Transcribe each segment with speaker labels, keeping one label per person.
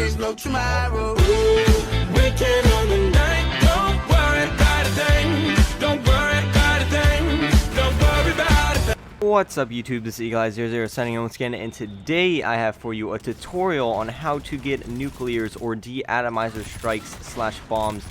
Speaker 1: there's no tomorrow. We can own the night. Don't worry about a thing. Don't worry about a thing. Don't worry about a thing.
Speaker 2: What's up YouTube, this is Eagle-Eye00 signing in once again, and today I have for you a tutorial on how to get nuclears or de-atomizer strikes / bombs.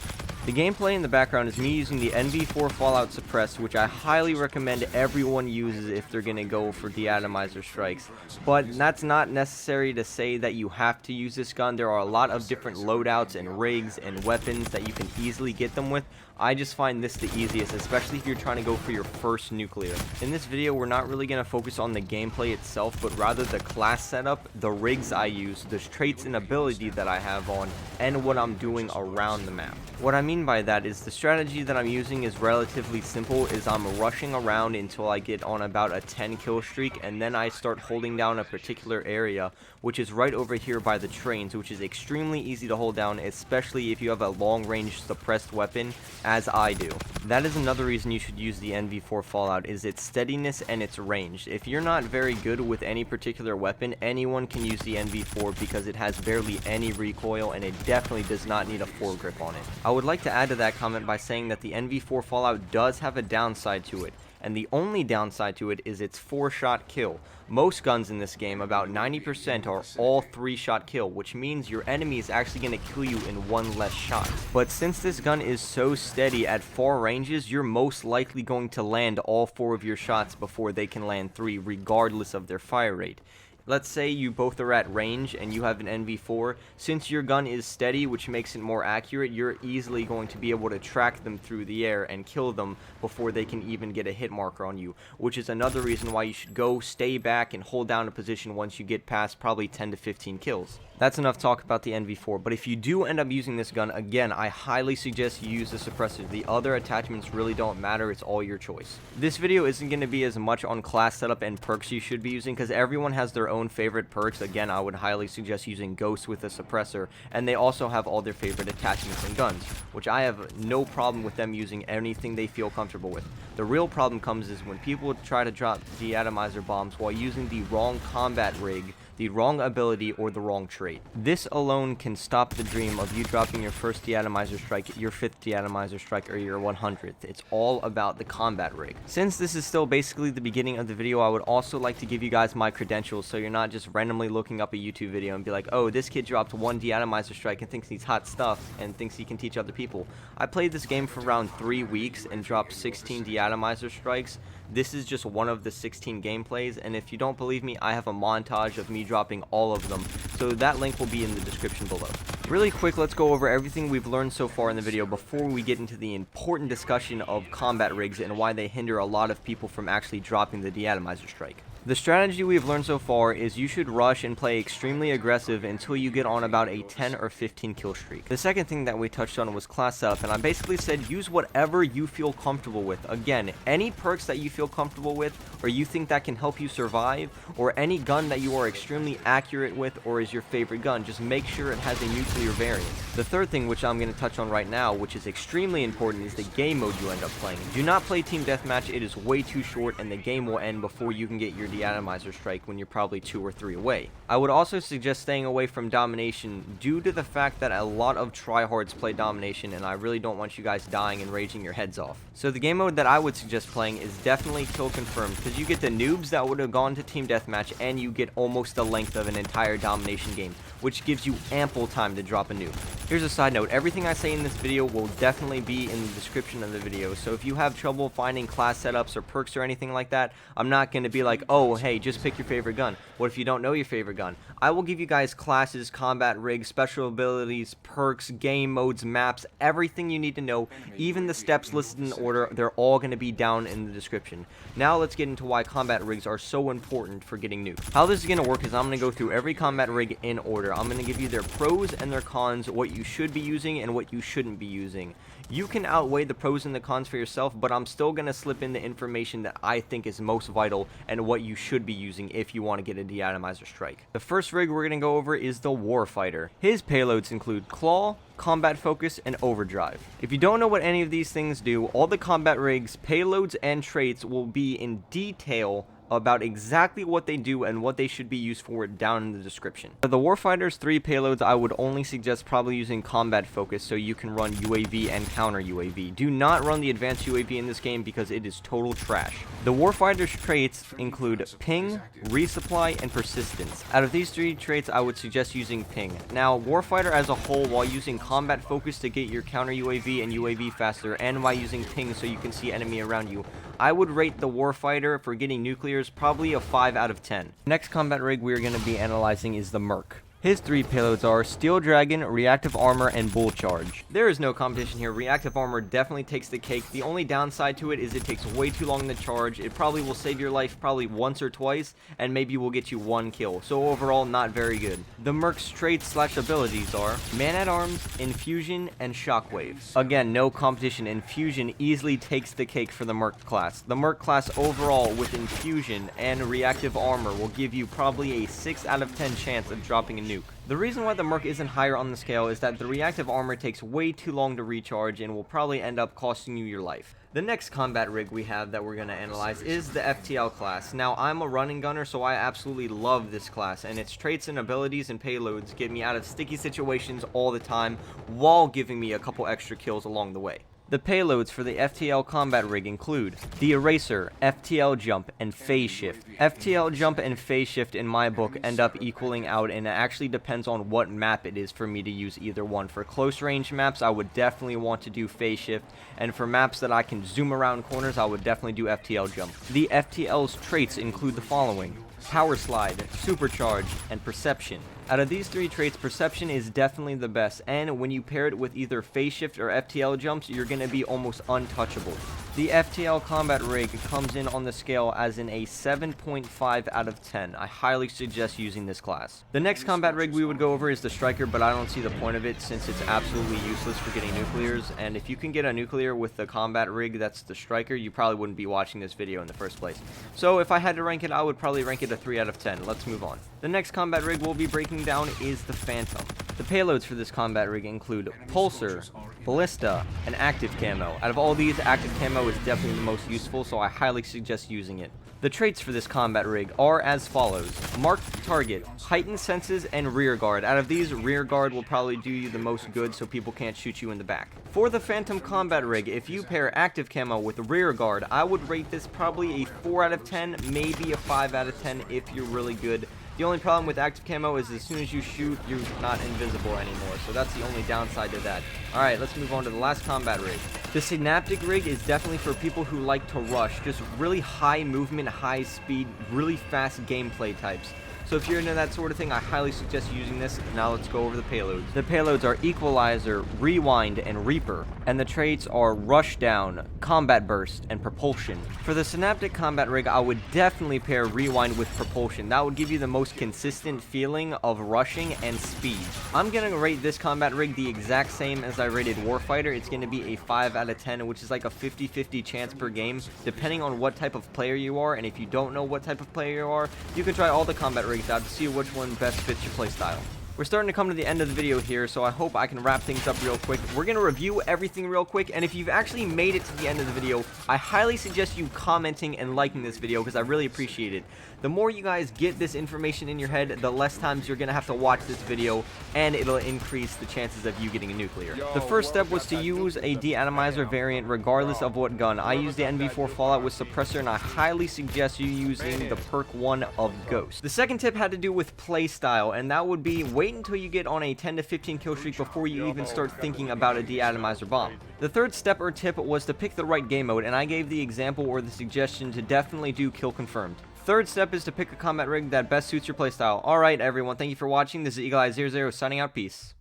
Speaker 2: The gameplay in the background is me using the NV4 Fallout Suppressor, which I highly recommend everyone uses if they're going to go for de-atomizer strikes. But that's not necessary to say that you have to use this gun. There are a lot of different loadouts and rigs and weapons that you can easily get them with. I just find this the easiest, especially if you're trying to go for your first nuclear. In this video, we're not really going to focus on the gameplay itself, but rather the class setup, the rigs I use, the traits and ability that I have on, and what I'm doing around the map. What I mean by that is the strategy that I'm using is relatively simple, is I'm rushing around until I get on about a 10 kill streak, and then I start holding down a particular area, which is right over here by the trains, which is extremely easy to hold down, especially if you have a long range suppressed weapon, as I do. That is another reason you should use the NV4 Fallout, is its steadiness and its range. If you're not very good with any particular weapon, anyone can use the NV4 because it has barely any recoil and it definitely does not need a foregrip on it. I would like to add to that comment by saying that the NV4 Fallout does have a downside to it, and the only downside to it is its 4-shot kill. Most guns in this game, about 90%, are all 3-shot kill, which means your enemy is actually going to kill you in one less shot. But since this gun is so steady at far ranges, you're most likely going to land all 4 of your shots before they can land 3, regardless of their fire rate. Let's say you both are at range and you have an NV4. Since your gun is steady, which makes it more accurate, you're easily going to be able to track them through the air and kill them before they can even get a hit marker on you, which is another reason why you should go, stay back, and hold down a position once you get past probably 10 to 15 kills. That's enough talk about the NV4, but if you do end up using this gun, again, I highly suggest you use the suppressor. The other attachments really don't matter, it's all your choice. This video isn't going to be as much on class setup and perks you should be using, because everyone has their own favorite perks. Again, I would highly suggest using Ghost with a suppressor, and they also have all their favorite attachments and guns, which I have no problem with them using anything they feel comfortable with. The real problem comes is when people try to drop de-atomizer bombs while using the wrong combat rig, the wrong ability, or the wrong trait. This alone can stop the dream of you dropping your first de-atomizer strike, your 5th de-atomizer strike, or your 100th. It's all about the combat rig. Since this is still basically the beginning of the video, I would also like to give you guys my credentials so you're not just randomly looking up a YouTube video and be like, oh, this kid dropped 1 de-atomizer strike and thinks he's hot stuff and thinks he can teach other people. I played this game for around 3 weeks and dropped 16 de-atomizer strikes. This is just one of the 16 gameplays, and if you don't believe me, I have a montage of me dropping all of them, so that link will be in the description below. Really quick, let's go over everything we've learned so far in the video before we get into the important discussion of combat rigs and why they hinder a lot of people from actually dropping the de-atomizer strike. The strategy we've learned so far is you should rush and play extremely aggressive until you get on about a 10 or 15 kill streak. The second thing that we touched on was class up, and I basically said use whatever you feel comfortable with. Again, any perks that you feel comfortable with or you think that can help you survive, or any gun that you are extremely accurate with or is your favorite gun, just make sure it has a nuclear variant. The third thing, which I'm going to touch on right now, which is extremely important, is the game mode you end up playing. Do not play team deathmatch, it is way too short and the game will end before you can get your de-atomizer strike when you're probably 2 or 3 away. I would also suggest staying away from domination due to the fact that a lot of tryhards play domination, and I really don't want you guys dying and raging your heads off. So the game mode that I would suggest playing is definitely kill confirmed, because you get the noobs that would have gone to team deathmatch and you get almost the length of an entire domination game, which gives you ample time to drop a nuke. Here's a side note, everything I say in this video will definitely be in the description of the video, so if you have trouble finding class setups or perks or anything like that, I'm not going to be like, oh hey, just pick your favorite gun. What if you don't know your favorite gun? I will give you guys classes, combat rigs, special abilities, perks, game modes, maps, everything you need to know, even the steps listed in order, they're all going to be down in the description. Now let's get into why combat rigs are so important for getting nukes. How this is going to work is I'm going to go through every combat rig in order. I'm going to give you their pros and their cons, what you should be using and what you shouldn't be using. You can outweigh the pros and the cons for yourself, but I'm still going to slip in the information that I think is most vital and what you should be using if you want to get a de-atomizer strike. The first rig we're going to go over is the Warfighter. His payloads include Claw, Combat Focus, and Overdrive. If you don't know what any of these things do, all the combat rigs, payloads, and traits will be in detail about exactly what they do and what they should be used for down in the description. For the Warfighter's 3 payloads, I would only suggest probably using combat focus so you can run UAV and counter UAV. Do not run the advanced UAV in this game because it is total trash. The Warfighter's traits include ping, resupply, and persistence. Out of these 3 traits, I would suggest using ping. Now, Warfighter as a whole, while using combat focus to get your counter UAV and UAV faster, and while using ping so you can see enemy around you, I would rate the Warfighter for getting nuclears probably a 5 out of 10. Next combat rig we are going to be analyzing is the Merc. His 3 payloads are Steel Dragon, Reactive Armor, and Bull Charge. There is no competition here. Reactive Armor definitely takes the cake. The only downside to it is it takes way too long to charge. It probably will save your life probably once or twice, and maybe will get you 1 kill. So overall, not very good. The Merc's traits / abilities are Man-at-Arms, Infusion, and Shockwave. Again, no competition. Infusion easily takes the cake for the Merc class. The Merc class overall with Infusion and Reactive Armor will give you probably a 6 out of 10 chance of dropping a nuke. The reason why the Merc isn't higher on the scale is that the reactive armor takes way too long to recharge and will probably end up costing you your life. The next combat rig we have that we're going to analyze is the FTL class. Now, I'm a running gunner, so I absolutely love this class, and its traits and abilities and payloads get me out of sticky situations all the time while giving me a couple extra kills along the way. The payloads for the FTL combat rig include the Eraser, FTL Jump, and Phase Shift. FTL Jump and Phase Shift in my book end up equaling out, and it actually depends on what map it is for me to use either one. For close range maps, I would definitely want to do Phase Shift, and for maps that I can zoom around corners, I would definitely do FTL Jump. The FTL's traits include the following: Power Slide, Supercharge, and Perception. Out of these 3 traits, Perception is definitely the best, and when you pair it with either Phase Shift or FTL Jumps, you're going to be almost untouchable. The FTL combat rig comes in on the scale as in a 7.5 out of 10. I highly suggest using this class. The next combat rig we would go over is the Striker, but I don't see the point of it since it's absolutely useless for getting nuclears, and if you can get a nuclear with the combat rig that's the Striker, you probably wouldn't be watching this video in the first place. So if I had to rank it, I would probably rank it a 3 out of 10. Let's move on. The next combat rig we'll be breaking down is the Phantom. The payloads for this combat rig include Pulsar, Ballista, and Active Camo. Out of all these, Active Camo is definitely the most useful, so I highly suggest using it. The traits for this combat rig are as follows: Marked Target, Heightened Senses, and Rear Guard. Out of these, Rear Guard will probably do you the most good so people can't shoot you in the back. For the Phantom combat rig, if you pair Active Camo with Rear Guard, I would rate this probably a 4 out of 10, maybe a 5 out of 10 if you're really good. The only problem with active camo is as soon as you shoot, you're not invisible anymore, so that's the only downside to that. Alright, let's move on to the last combat rig. The Synaptic rig is definitely for people who like to rush, just really high movement, high speed, really fast gameplay types. So if you're into that sort of thing, I highly suggest using this. Now let's go over the payloads. The payloads are Equalizer, Rewind, and Reaper. And the traits are Rushdown, Combat Burst, and Propulsion. For the Synaptic combat rig, I would definitely pair Rewind with Propulsion. That would give you the most consistent feeling of rushing and speed. I'm going to rate this combat rig the exact same as I rated Warfighter. It's going to be a 5 out of 10, which is like a 50-50 chance per game, depending on what type of player you are. And if you don't know what type of player you are, you can try all the combat rigs out to see which one best fits your playstyle. We're starting to come to the end of the video here, so I hope I can wrap things up real quick. We're going to review everything real quick, and if you've actually made it to the end of the video, I highly suggest you commenting and liking this video because I really appreciate it. The more you guys get this information in your head, the less times you're going to have to watch this video, and it'll increase the chances of you getting a nuclear. The first step was to use a de-atomizer variant regardless of what gun. I used the NV4 Fallout with Suppressor, and I highly suggest you using the perk 1 of Ghost. The second tip had to do with playstyle, and that would be wait until you get on a 10 to 15 kill streak before you even start thinking about a de-atomizer bomb. The third step or tip was to pick the right game mode, and I gave the example or the suggestion to definitely do kill confirmed. Third step is to pick a combat rig that best suits your playstyle. Alright everyone, thank you for watching. This is Eagle Eye 00 signing out. Peace.